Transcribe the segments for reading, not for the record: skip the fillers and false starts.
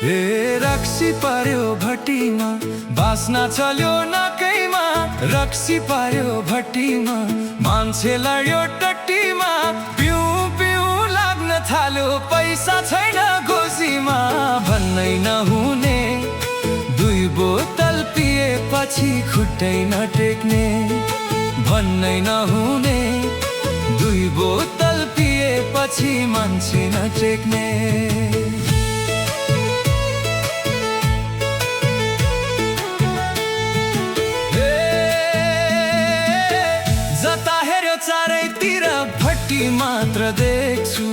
रक्सी पार्यो भट्टीमा बास्ना चल्यो नाकैमा रक्सी पार्यो भट्टीमा मान्छे लड्यो टट्टीमा पिउ पिउ लाग्न थाल्यो पैसा छैन गोजीमा भन्नै नहुने दुई बोतल पिएपछि खुट्टै नटेक्ने भन्नै नहुने दुई बोतल पिएपछि मान्छे नटेक्ने चारैतिर भट्टी मात्र देख्छु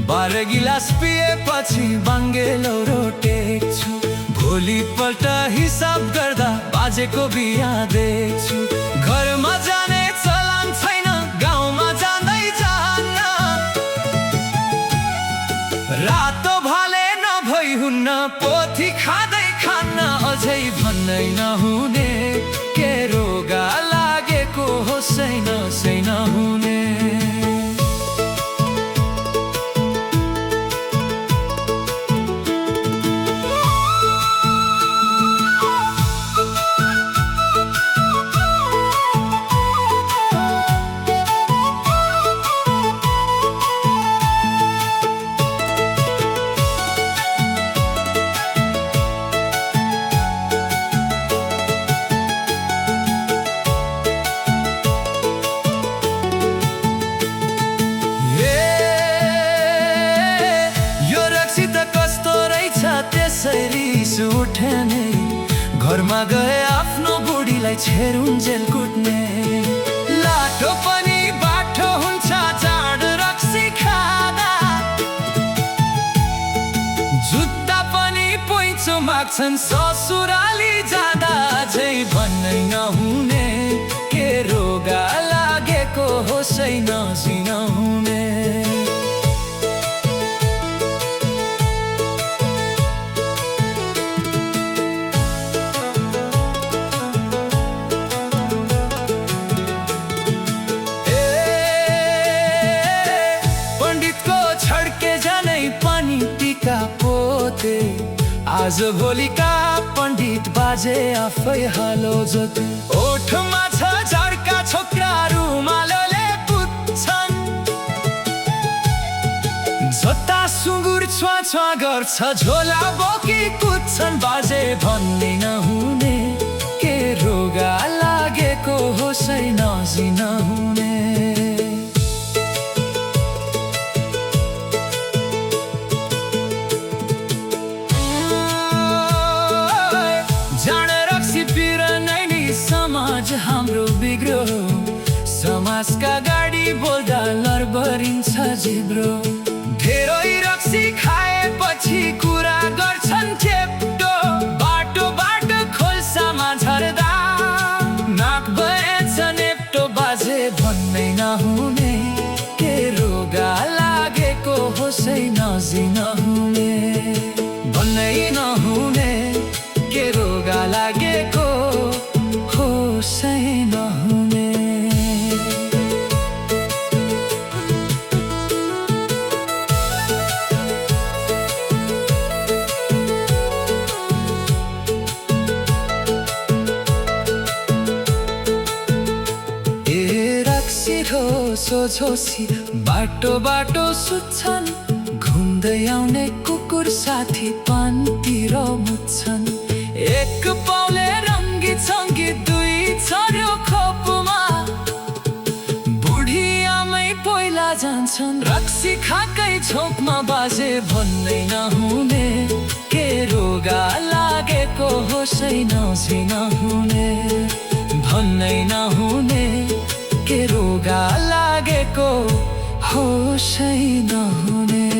12 गिलास पिएपछि बाङ्गे लौरो टेक्छु भोलिपल्ट हिसाब गर्दा बाजेको बिहा देख्छु घरमा जाने चलन छैन गाउँमा जाँदै जान्न रातो भाले नभई हुन्न पोथी खाँदै खान्न अझै भन्नै नहुने के रोगा लागेको हो सै नहुने रिस उठे नै घरमा गए आफ्नो बुढीलाई छेरुन्जेल कुट्ने लाठो पनि बाठो हुन्छ जाड रक्सी खाँदा जुत्ता पनि पैँचो माग्छन् ससुराली जाँदा अझै भन्नै नहुने के रोगा लागेको हो सै नहुने पोते आज भोलिका पण्डित बाजे आफै हालो जोते ओठमा छ झड्का छोक्रा रुमालले पुच्छन् जता सुँगुर छुवा गर्छ झोला बोकी कुद्छन् बाजे भन्ने नहुने के रोगा लागेको हो सै नहुने समाज हाम्रो बिग्रो समाजका गाडी बोल्दा लरबरिन्छ जिब्रो धेरै रक्सी खाएपछि कुरा गर्छन् चेप्टो बाटो बाटो खोल्सामा झर्दा नाक भएछ नेप्टो बाजे भन्नै नहुने के रोगा लागेको हो सै नहुने भन्नै नहुने के रोगा लागेको सै नहुने रक्सी सोझोसी बाटो बाटो सुत्छन् घुम्दै आउने कुकुर साथी पानतिर मुच्छन् एक पाउले रङ्गी चङ्गी दुई चर्यो खोपमा बुढी आमै पहिला जान्छन् रक्सी खाकै झोकमा बाजे भन्नै नहुने के रोगा लागेको हो सै नहुने भन्नै नहुने के रोगा लागेको हो सै नहुने